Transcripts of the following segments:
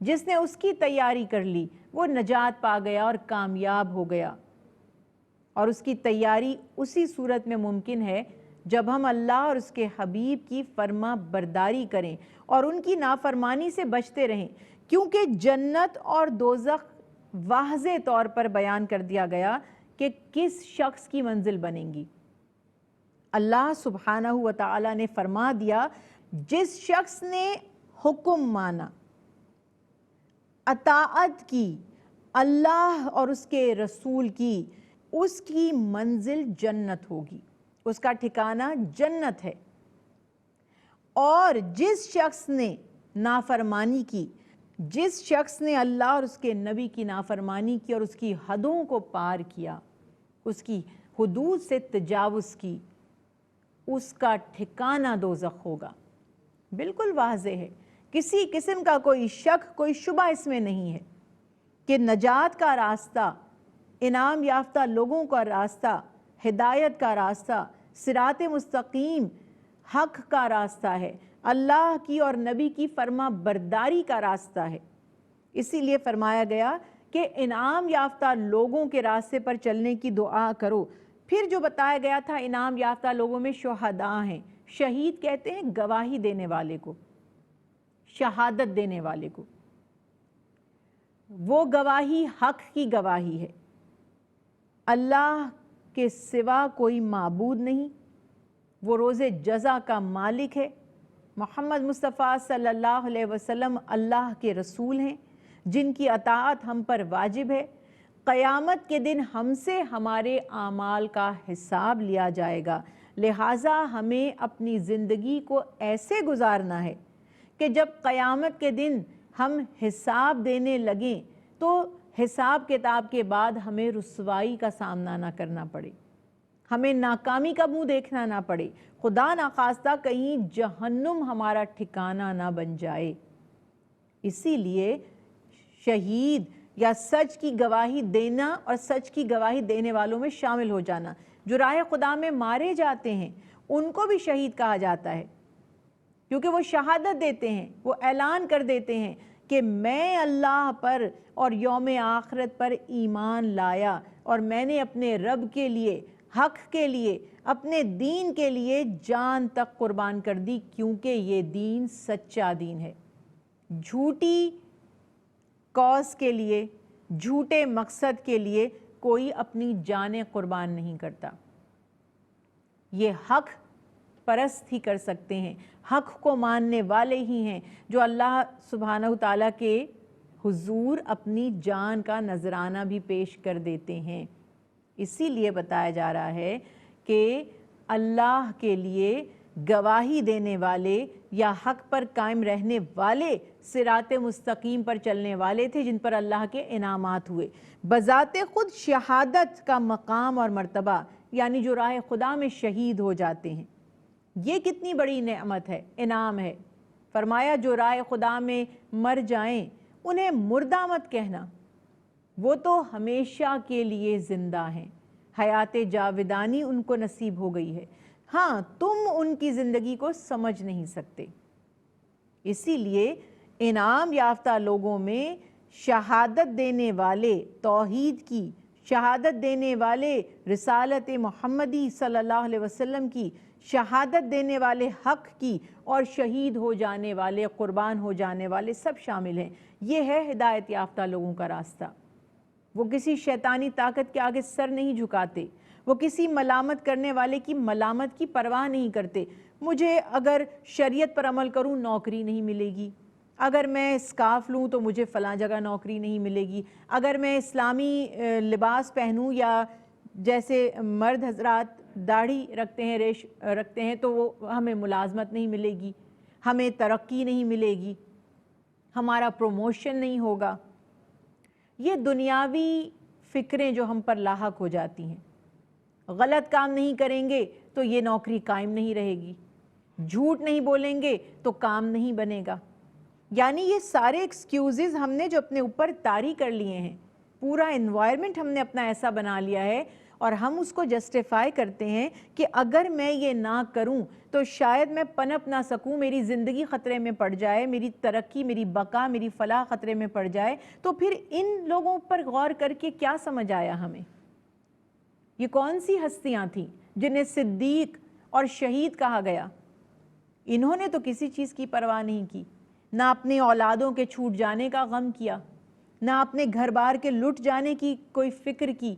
جس نے اس کی تیاری کر لی وہ نجات پا گیا اور کامیاب ہو گیا۔ اور اس کی تیاری اسی صورت میں ممکن ہے جب ہم اللہ اور اس کے حبیب کی فرما برداری کریں اور ان کی نافرمانی سے بچتے رہیں، کیونکہ جنت اور دوزخ واضح طور پر بیان کر دیا گیا کہ کس شخص کی منزل بنیں گی۔ اللہ سبحانہ و تعالی نے فرما دیا جس شخص نے حکم مانا، اطاعت کی اللہ اور اس کے رسول کی، اس کی منزل جنت ہوگی، اس کا ٹھکانہ جنت ہے۔ اور جس شخص نے نافرمانی کی، جس شخص نے اللہ اور اس کے نبی کی نافرمانی کی اور اس کی حدوں کو پار کیا، اس کی حدود سے تجاوز کی، اس کا ٹھکانہ دوزخ ہوگا۔ بالکل واضح ہے، کسی قسم کا کوئی شک، کوئی شبہ اس میں نہیں ہے کہ نجات کا راستہ، انعام یافتہ لوگوں کا راستہ، ہدایت کا راستہ، صراط مستقیم حق کا راستہ ہے، اللہ کی اور نبی کی فرما برداری کا راستہ ہے۔ اسی لیے فرمایا گیا کہ انعام یافتہ لوگوں کے راستے پر چلنے کی دعا کرو۔ پھر جو بتایا گیا تھا انعام یافتہ لوگوں میں شہداء ہیں۔ شہید کہتے ہیں گواہی دینے والے کو، شہادت دینے والے کو۔ وہ گواہی حق کی گواہی ہے، اللہ کے سوا کوئی معبود نہیں، وہ روز جزا کا مالک ہے، محمد مصطفیٰ صلی اللہ علیہ وسلم اللہ کے رسول ہیں جن کی اطاعت ہم پر واجب ہے۔ قیامت کے دن ہم سے ہمارے اعمال کا حساب لیا جائے گا، لہٰذا ہمیں اپنی زندگی کو ایسے گزارنا ہے کہ جب قیامت کے دن ہم حساب دینے لگیں تو حساب کتاب کے بعد ہمیں رسوائی کا سامنا نہ کرنا پڑے، ہمیں ناکامی کا منہ دیکھنا نہ پڑے، خدا نخواستہ کہیں جہنم ہمارا ٹھکانہ نہ بن جائے۔ اسی لیے شہید یا سچ کی گواہی دینا اور سچ کی گواہی دینے والوں میں شامل ہو جانا، جو راہ خدا میں مارے جاتے ہیں ان کو بھی شہید کہا جاتا ہے، کیونکہ وہ شہادت دیتے ہیں، وہ اعلان کر دیتے ہیں کہ میں اللہ پر اور یوم آخرت پر ایمان لایا اور میں نے اپنے رب کے لیے، حق کے لیے، اپنے دین کے لیے جان تک قربان کر دی، کیونکہ یہ دین سچا دین ہے۔ جھوٹی کاز کے لیے، جھوٹے مقصد کے لیے کوئی اپنی جانیں قربان نہیں کرتا۔ یہ حق پرست ہی کر سکتے ہیں، حق کو ماننے والے ہی ہیں جو اللہ سبحانہ تعالیٰ کے حضور اپنی جان کا نذرانہ بھی پیش کر دیتے ہیں۔ اسی لیے بتایا جا رہا ہے کہ اللہ کے لیے گواہی دینے والے یا حق پر قائم رہنے والے صراط مستقیم پر چلنے والے تھے جن پر اللہ کے انعامات ہوئے۔ بذات خود شہادت کا مقام اور مرتبہ، یعنی جو راہ خدا میں شہید ہو جاتے ہیں، یہ کتنی بڑی نعمت ہے، انعام ہے۔ فرمایا جو راہ خدا میں مر جائیں انہیں مردہ مت کہنا، وہ تو ہمیشہ کے لیے زندہ ہیں، حیات جاودانی ان کو نصیب ہو گئی ہے، ہاں تم ان کی زندگی کو سمجھ نہیں سکتے۔ اسی لیے انعام یافتہ لوگوں میں شہادت دینے والے توحید کی، شہادت دینے والے رسالت محمدی صلی اللہ علیہ وسلم کی، شہادت دینے والے حق کی، اور شہید ہو جانے والے، قربان ہو جانے والے سب شامل ہیں۔ یہ ہے ہدایت یافتہ لوگوں کا راستہ۔ وہ کسی شیطانی طاقت کے آگے سر نہیں جھکاتے، وہ کسی ملامت کرنے والے کی ملامت کی پرواہ نہیں کرتے۔ مجھے اگر شریعت پر عمل کروں نوکری نہیں ملے گی، اگر میں اسکارف لوں تو مجھے فلاں جگہ نوکری نہیں ملے گی، اگر میں اسلامی لباس پہنوں یا جیسے مرد حضرات داڑھی رکھتے ہیں، ریش رکھتے ہیں، تو وہ ہمیں ملازمت نہیں ملے گی، ہمیں ترقی نہیں ملے گی، ہمارا پروموشن نہیں ہوگا۔ یہ دنیاوی فکریں جو ہم پر لاحق ہو جاتی ہیں، غلط کام نہیں کریں گے تو یہ نوکری قائم نہیں رہے گی، جھوٹ نہیں بولیں گے تو کام نہیں بنے گا، یعنی یہ سارے ایکسکیوزز ہم نے جو اپنے اوپر طاری کر لیے ہیں، پورا انوائرمنٹ ہم نے اپنا ایسا بنا لیا ہے، اور ہم اس کو جسٹیفائی کرتے ہیں کہ اگر میں یہ نہ کروں تو شاید میں پنپ نہ سکوں، میری زندگی خطرے میں پڑ جائے، میری ترقی، میری بقا، میری فلاح خطرے میں پڑ جائے. تو پھر ان لوگوں پر غور کر کے کیا سمجھ آیا ہمیں؟ یہ کون سی ہستیاں تھیں جنہیں صدیق اور شہید کہا گیا؟ انہوں نے تو کسی چیز کی پرواہ نہیں کی، نہ اپنے اولادوں کے چھوٹ جانے کا غم کیا، نہ اپنے گھر بار کے لٹ جانے کی کوئی فکر کی.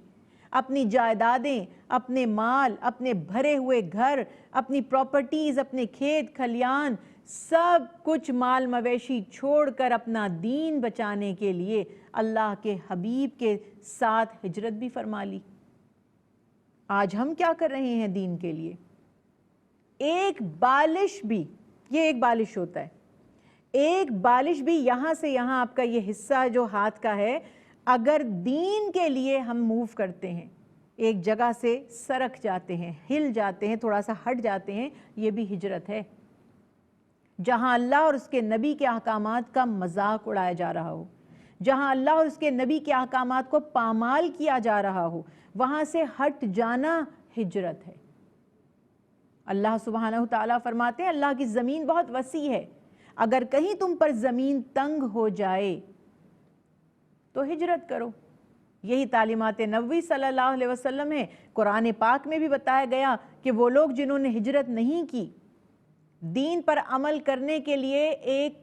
اپنی جائیدادیں، اپنے مال، اپنے بھرے ہوئے گھر، اپنی پراپرٹیز، اپنے کھیت کھلیان، سب کچھ مال مویشی چھوڑ کر اپنا دین بچانے کے لیے اللہ کے حبیب کے ساتھ ہجرت بھی فرما لی. آج ہم کیا کر رہے ہیں دین کے لیے؟ ایک بالش بھی، یہ ایک بالش ہوتا ہے، ایک بالش بھی یہاں سے یہاں آپ کا یہ حصہ جو ہاتھ کا ہے، اگر دین کے لیے ہم موو کرتے ہیں، ایک جگہ سے سرک جاتے ہیں، ہل جاتے ہیں، تھوڑا سا ہٹ جاتے ہیں، یہ بھی ہجرت ہے. جہاں اللہ اور اس کے نبی کے احکامات کا مذاق اڑایا جا رہا ہو، جہاں اللہ اور اس کے نبی کے احکامات کو پامال کیا جا رہا ہو، وہاں سے ہٹ جانا ہجرت ہے. اللہ سبحانہ تعالیٰ فرماتے ہیں اللہ کی زمین بہت وسیع ہے، اگر کہیں تم پر زمین تنگ ہو جائے تو ہجرت کرو. یہی تعلیمات نبوی صلی اللہ علیہ وسلم ہے. قرآن پاک میں بھی بتایا گیا کہ وہ لوگ جنہوں نے ہجرت نہیں کی، دین پر عمل کرنے کے لیے ایک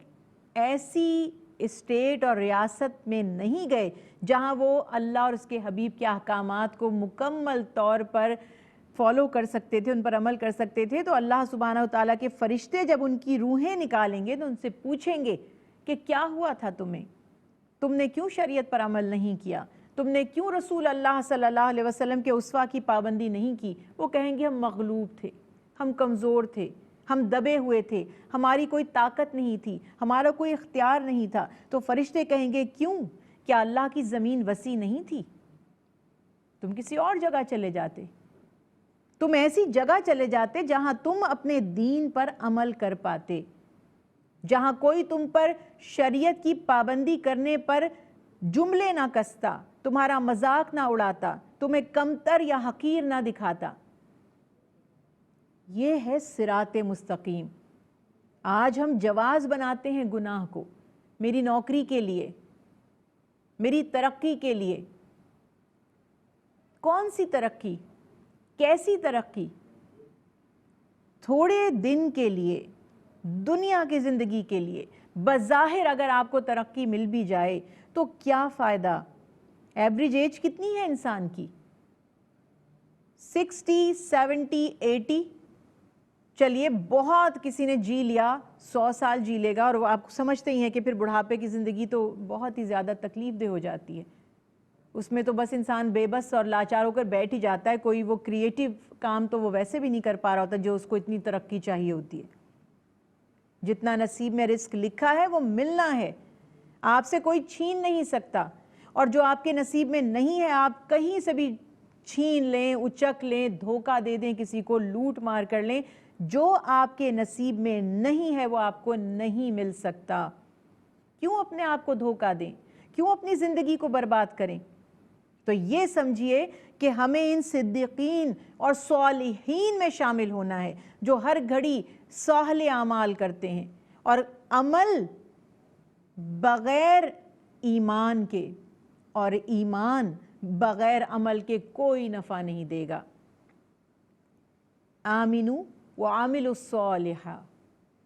ایسی اسٹیٹ اور ریاست میں نہیں گئے جہاں وہ اللہ اور اس کے حبیب کے احکامات کو مکمل طور پر فالو کر سکتے تھے، ان پر عمل کر سکتے تھے، تو اللہ سبحانہ وتعالیٰ کے فرشتے جب ان کی روحیں نکالیں گے تو ان سے پوچھیں گے کہ کیا ہوا تھا تمہیں؟ تم نے کیوں شریعت پر عمل نہیں کیا؟ تم نے کیوں رسول اللہ صلی اللہ علیہ وسلم کے اسوہ کی پابندی نہیں کی؟ وہ کہیں گے ہم مغلوب تھے، ہم کمزور تھے، ہم دبے ہوئے تھے، ہماری کوئی طاقت نہیں تھی، ہمارا کوئی اختیار نہیں تھا. تو فرشتے کہیں گے کیوں؟ کیا اللہ کی زمین وسیع نہیں تھی؟ تم کسی اور جگہ چلے جاتے، تم ایسی جگہ چلے جاتے جہاں تم اپنے دین پر عمل کر پاتے، جہاں کوئی تم پر شریعت کی پابندی کرنے پر جملے نہ کستا، تمہارا مذاق نہ اڑاتا، تمہیں کمتر یا حقیر نہ دکھاتا. یہ ہے صراط مستقیم. آج ہم جواز بناتے ہیں گناہ کو، میری نوکری کے لیے، میری ترقی کے لیے. کون سی ترقی؟ کیسی ترقی؟ تھوڑے دن کے لیے، دنیا کی زندگی کے لیے. بظاہر اگر آپ کو ترقی مل بھی جائے تو کیا فائدہ؟ ایوریج ایج کتنی ہے انسان کی؟ 60, 70, 80. چلیے بہت کسی نے جی لیا 100 سال جی لے گا، اور وہ آپ سمجھتے ہی ہیں کہ پھر بڑھاپے کی زندگی تو بہت ہی زیادہ تکلیف دہ ہو جاتی ہے. اس میں تو بس انسان بے بس اور لاچار ہو کر بیٹھ ہی جاتا ہے، کوئی وہ کریٹیو کام تو وہ ویسے بھی نہیں کر پا رہا ہوتا جو اس کو اتنی ترقی چاہیے ہوتی ہے. جتنا نصیب میں رزق لکھا ہے وہ ملنا ہے، آپ سے کوئی چھین نہیں سکتا. اور جو آپ کے نصیب میں نہیں ہے آپ کہیں سے بھی چھین لیں، اچک لیں، دھوکہ دے دیں، کسی کو لوٹ مار کر لیں، جو آپ کے نصیب میں نہیں ہے وہ آپ کو نہیں مل سکتا. کیوں اپنے آپ کو دھوکہ دیں؟ کیوں اپنی زندگی کو برباد کریں؟ تو یہ سمجھیے کہ ہمیں ان صدیقین اور صالحین میں شامل ہونا ہے جو ہر گھڑی صالح اعمال کرتے ہیں. اور عمل بغیر ایمان کے اور ایمان بغیر عمل کے کوئی نفع نہیں دے گا. آمنو وعاملوا الصالحہ.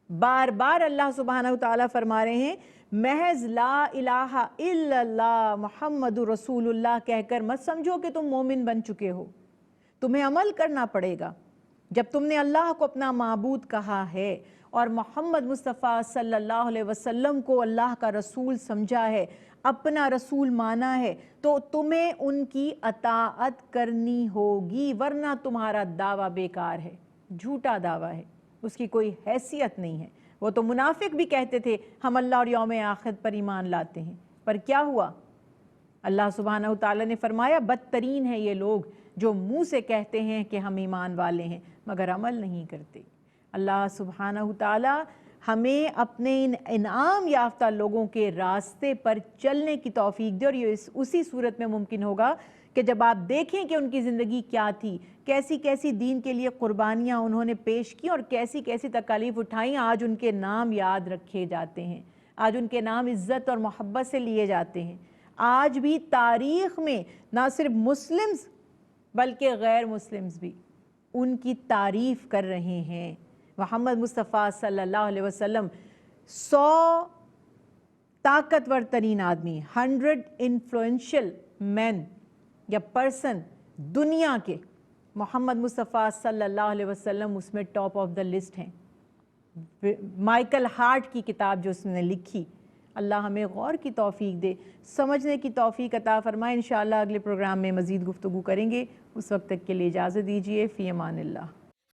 بار بار اللہ سبحانہ وتعالیٰ فرما رہے ہیں محض لا الہ الا اللہ محمد رسول اللہ کہہ کر مت سمجھو کہ تم مومن بن چکے ہو. تمہیں عمل کرنا پڑے گا. جب تم نے اللہ کو اپنا معبود کہا ہے اور محمد مصطفیٰ صلی اللہ علیہ وسلم کو اللہ کا رسول سمجھا ہے، اپنا رسول مانا ہے، تو تمہیں ان کی اطاعت کرنی ہوگی، ورنہ تمہارا دعویٰ بیکار ہے، جھوٹا دعویٰ ہے، اس کی کوئی حیثیت نہیں ہے. وہ تو منافق بھی کہتے تھے ہم اللہ اور یوم آخر پر ایمان لاتے ہیں، پر کیا ہوا؟ اللہ سبحانہ وتعالیٰ نے فرمایا بدترین ہے یہ لوگ جو منہ سے کہتے ہیں کہ ہم ایمان والے ہیں مگر عمل نہیں کرتے. اللہ سبحانہ وتعالیٰ ہمیں اپنے ان انعام یافتہ لوگوں کے راستے پر چلنے کی توفیق دے، اور یہ اسی صورت میں ممکن ہوگا کہ جب آپ دیکھیں کہ ان کی زندگی کیا تھی، کیسی کیسی دین کے لیے قربانیاں انہوں نے پیش کی اور کیسی کیسی تکالیف اٹھائیں، آج ان کے نام یاد رکھے جاتے ہیں، آج ان کے نام عزت اور محبت سے لیے جاتے ہیں۔ آج بھی تاریخ میں نہ صرف مسلمز بلکہ غیر مسلمز بھی ان کی تعریف کر رہے ہیں۔ محمد مصطفیٰ صلی اللہ علیہ وسلم 100 طاقتور ترین آدمی، 100 انفلوئنشل مین یا پرسن دنیا کے، محمد مصطفیٰ صلی اللہ علیہ وسلم اس میں ٹاپ آف دا لسٹ ہیں۔ مائیکل ہارٹ کی کتاب جو اس نے لکھی، اللہ ہمیں غور کی توفیق دے، سمجھنے کی توفیق عطا فرمائے۔ انشاءاللہ اگلے پروگرام میں مزید گفتگو کریں گے، اس وقت تک کے لیے اجازت دیجیے، فی امان اللہ۔